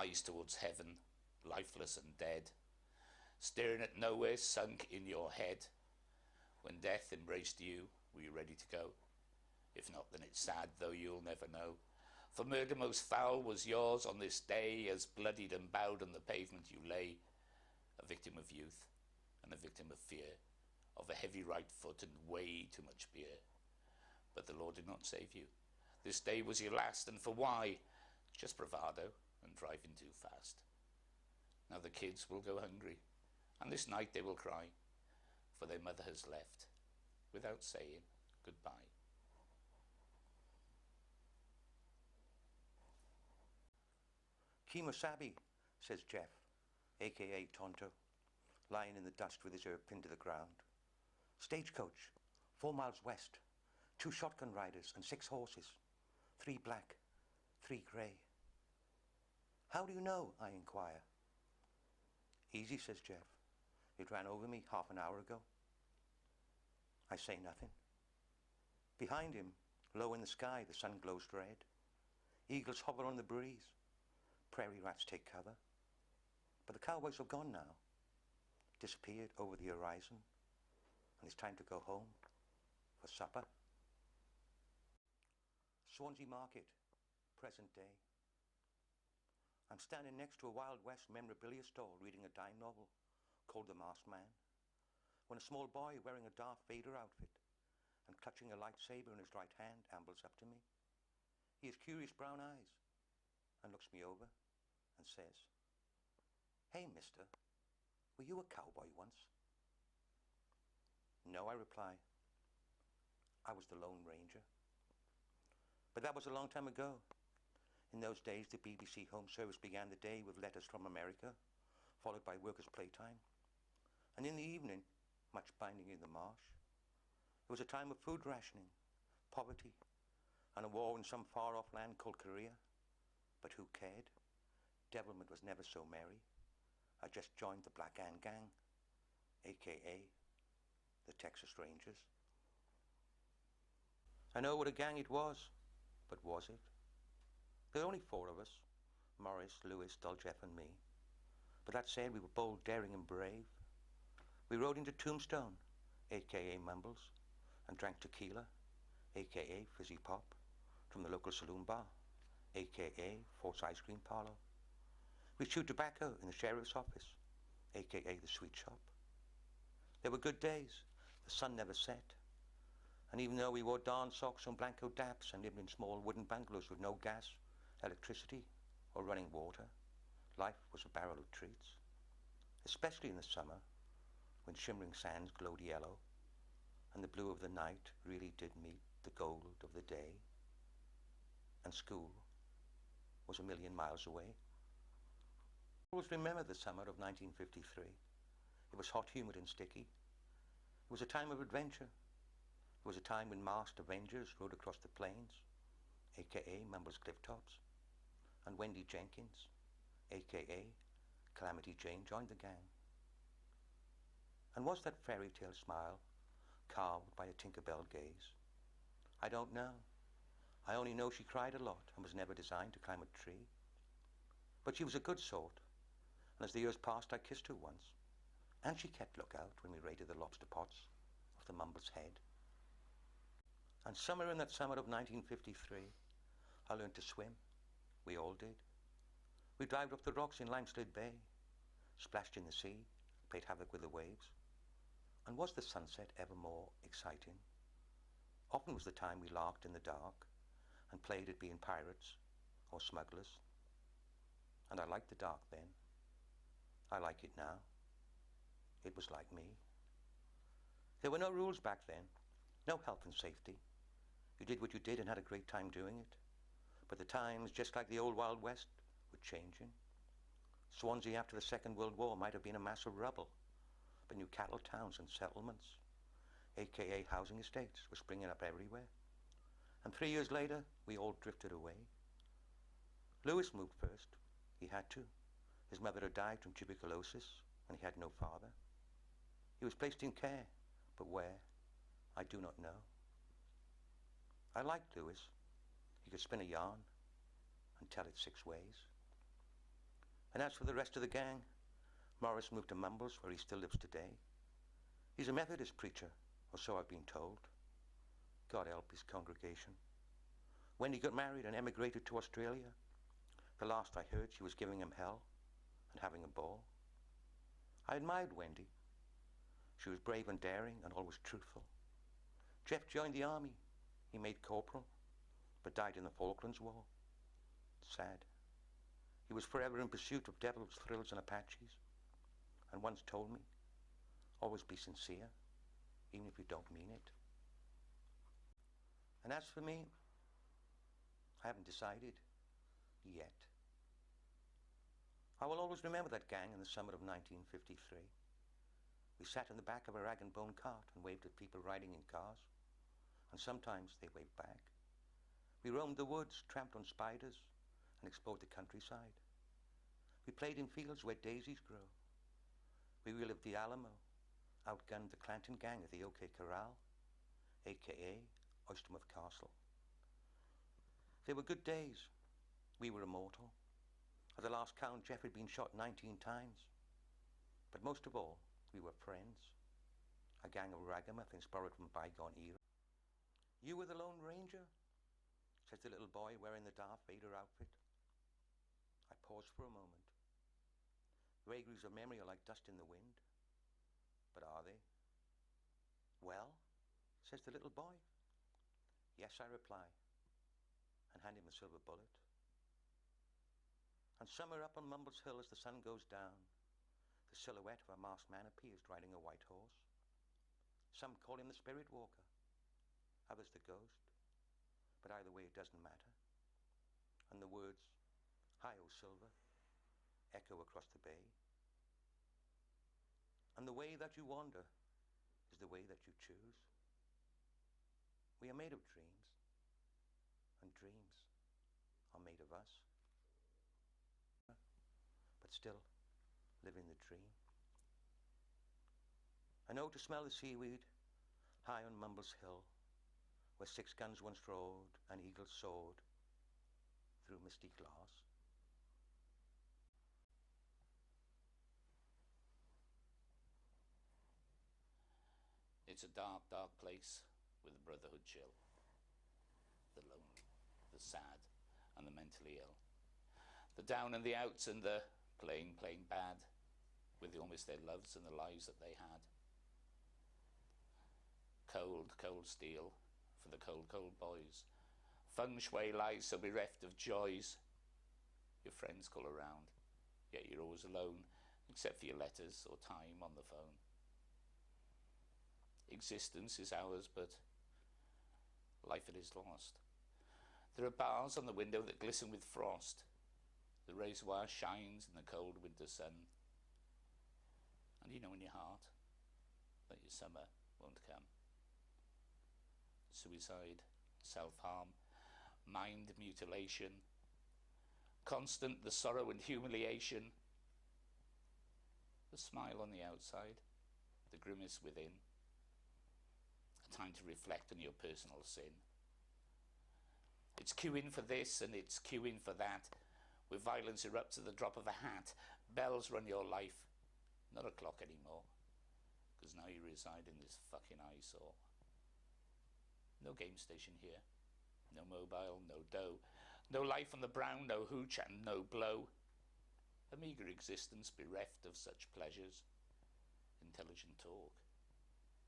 eyes towards heaven, lifeless and dead, staring at nowhere, sunk in your head. When death embraced you, were you ready to go? If not, then it's sad, though you'll never know. For murder most foul was yours on this day, as bloodied and bowed on the pavement you lay, a victim of youth and a victim of fear, of a heavy right foot and way too much beer. But the Lord did not save you. This day was your last, and for why? Just bravado and driving too fast. Now the kids will go hungry, and this night they will cry, for their mother has left without saying goodbye. Kimosabi, says Jeff, a.k.a. Tonto, lying in the dust with his ear pinned to the ground. Stagecoach, 4 miles west, 2 shotgun riders and 6 horses, 3 black, 3 grey. How do you know? I inquire. Easy, says Jeff. It ran over me half an hour ago. I say nothing. Behind him, low in the sky, the sun glows red. Eagles hover on the breeze. Prairie rats take cover. But the cowboys are gone now, disappeared over the horizon, and it's time to go home for supper. Swansea Market, present day. I'm standing next to a Wild West memorabilia store reading a dime novel called The Masked Man, when a small boy wearing a Darth Vader outfit and clutching a lightsaber in his right hand ambles up to me. He has curious brown eyes and looks me over and says, "Hey, mister, were you a cowboy once?" "No," I reply. "I was the Lone Ranger." But that was a long time ago. In those days, the BBC Home Service began the day with letters from America, followed by workers' playtime. And in the evening, much binding in the marsh. It was a time of food rationing, poverty, and a war in some far-off land called Korea. But who cared? Devilment was never so merry. I just joined the Black Hand Gang, a.k.a. the Texas Rangers. I know what a gang it was, but was it? There were only 4 of us, Morris, Lewis, Doljeff and me. But that said, we were bold, daring and brave. We rode into Tombstone, a.k.a. Mumbles, and drank tequila, a.k.a. Fizzy Pop, from the local saloon bar, a.k.a. Fort's Ice Cream Parlor. We chewed tobacco in the sheriff's office, a.k.a. the sweet shop. There were good days. The sun never set. And even though we wore darn socks and Blanco Daps and lived in small wooden bungalows with no gas, electricity, or running water, life was a barrel of treats. Especially in the summer, when shimmering sands glowed yellow, and the blue of the night really did meet the gold of the day, and school was a million miles away. I always remember the summer of 1953. It was hot, humid and sticky. It was a time of adventure. It was a time when masked Avengers rode across the plains, a.k.a. Mumbles Cliff Tops, and Wendy Jenkins, a.k.a. Calamity Jane, joined the gang. And was that fairy tale smile carved by a Tinkerbell gaze? I don't know. I only know she cried a lot and was never designed to climb a tree. But she was a good sort, and as the years passed I kissed her once, and she kept lookout when we raided the lobster pots of the Mumbles Head. And somewhere in that summer of 1953, I learned to swim. We all did. We dived up the rocks in Limeslade Bay, splashed in the sea, played havoc with the waves. And was the sunset ever more exciting? Often was the time we larked in the dark and played at being pirates or smugglers. And I liked the dark then. I like it now. It was like me. There were no rules back then, no health and safety. You did what you did and had a great time doing it. But the times, just like the old Wild West, were changing. Swansea after the Second World War might have been a mass of rubble, but new cattle towns and settlements, a.k.a. housing estates, were springing up everywhere. And 3 years later, we all drifted away. Lewis moved first. He had to. His mother had died from tuberculosis, and he had no father. He was placed in care, but where, I do not know. I liked Lewis. He could spin a yarn and tell it 6 ways. And as for the rest of the gang, Morris moved to Mumbles, where he still lives today. He's a Methodist preacher, or so I've been told. God help his congregation. Wendy got married and emigrated to Australia. The last I heard, she was giving him hell and having a ball. I admired Wendy. She was brave and daring and always truthful. Jeff joined the army. He made corporal, but died in the Falklands War. Sad. He was forever in pursuit of devils, thrills, and Apaches, and once told me, always be sincere, even if you don't mean it. And as for me, I haven't decided yet. I will always remember that gang in the summer of 1953. We sat in the back of a rag and bone cart and waved at people riding in cars, and sometimes they waved back. We roamed the woods, tramped on spiders, and explored the countryside. We played in fields where daisies grow. We relived the Alamo, outgunned the Clanton gang at the OK Corral, aka Oystermouth Castle. They were good days. We were immortal. At the last count, Jeff had been shot 19 times. But most of all, we were friends. A gang of ragamuffins borrowed from a bygone era. You were the Lone Ranger, says the little boy wearing the Darth Vader outfit. I paused for a moment. Vagaries of memory are like dust in the wind. But are they? Well, says the little boy. Yes, I reply, and hand him a silver bullet. And somewhere up on Mumbles Hill as the sun goes down, the silhouette of a masked man appears riding a white horse. Some call him the Spirit Walker, others the Ghost, but either way it doesn't matter. And the words, "Hi, O Silver," echo across the bay. And the way that you wander is the way that you choose. We are made of dreams, and dreams are made of us. But still, living the dream. I know to smell the seaweed high on Mumbles Hill, where 6 guns once rode and eagles soared through misty glass. It's a dark, dark place with a brotherhood chill. The lonely, the sad, and the mentally ill. The down and the outs and the plain, plain bad, with almost their loves and the lives that they had. Cold, cold steel for the cold, cold boys. Feng shui lies so bereft of joys. Your friends call around, yet you're always alone, except for your letters or time on the phone. Existence is ours, but life it is lost. There are bars on the window that glisten with frost. The reservoir shines in the cold winter sun. And you know in your heart that your summer won't come. Suicide, self-harm, mind mutilation, constant the sorrow and humiliation, the smile on the outside, the grimace within, a time to reflect on your personal sin. It's queuing for this and it's queuing for that, where violence erupts at the drop of a hat. Bells run your life, not a clock anymore, because now you reside in this fucking eyesore. No game station here, no mobile, no dough, no life on the brown, no hooch and no blow. A meagre existence bereft of such pleasures. Intelligent talk,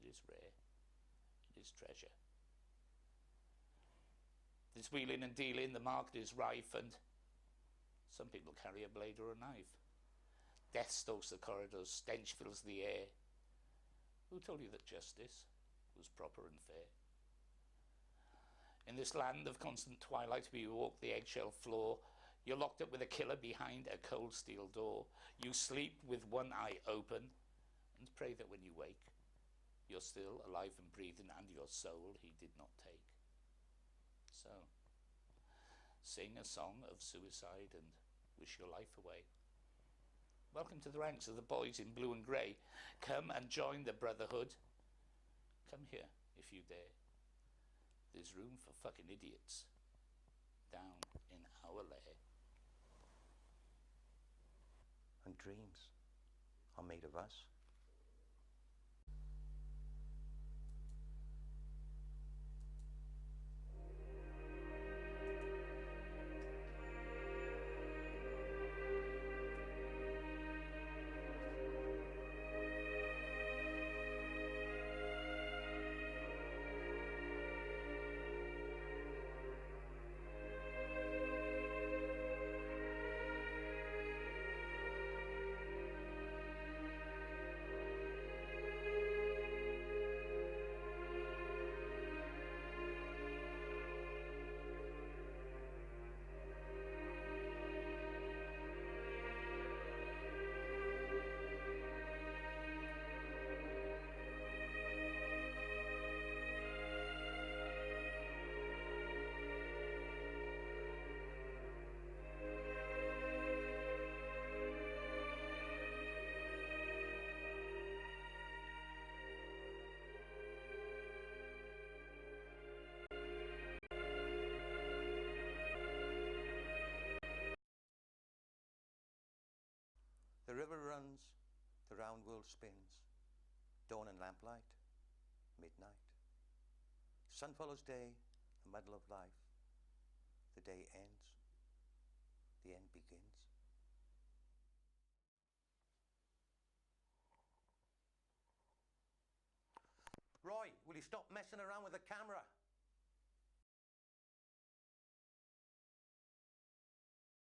it is rare, it is treasure. There's wheeling and dealing, the market is rife, and some people carry a blade or a knife. Death stalks the corridors, stench fills the air. Who told you that justice was proper and fair? In this land of constant twilight, we walk the eggshell floor. You're locked up with a killer behind a cold steel door. You sleep with one eye open and pray that when you wake, you're still alive and breathing, and your soul he did not take. So, sing a song of suicide and wish your life away. Welcome to the ranks of the boys in blue and grey. Come and join the brotherhood. Come here if you dare. There's room for fucking idiots down in our lair. and dreams are made of us. The river runs, the round world spins, dawn and lamplight, midnight. Sun follows day, the muddle of life. The day ends, the end begins. Roy, will you stop messing around with the camera?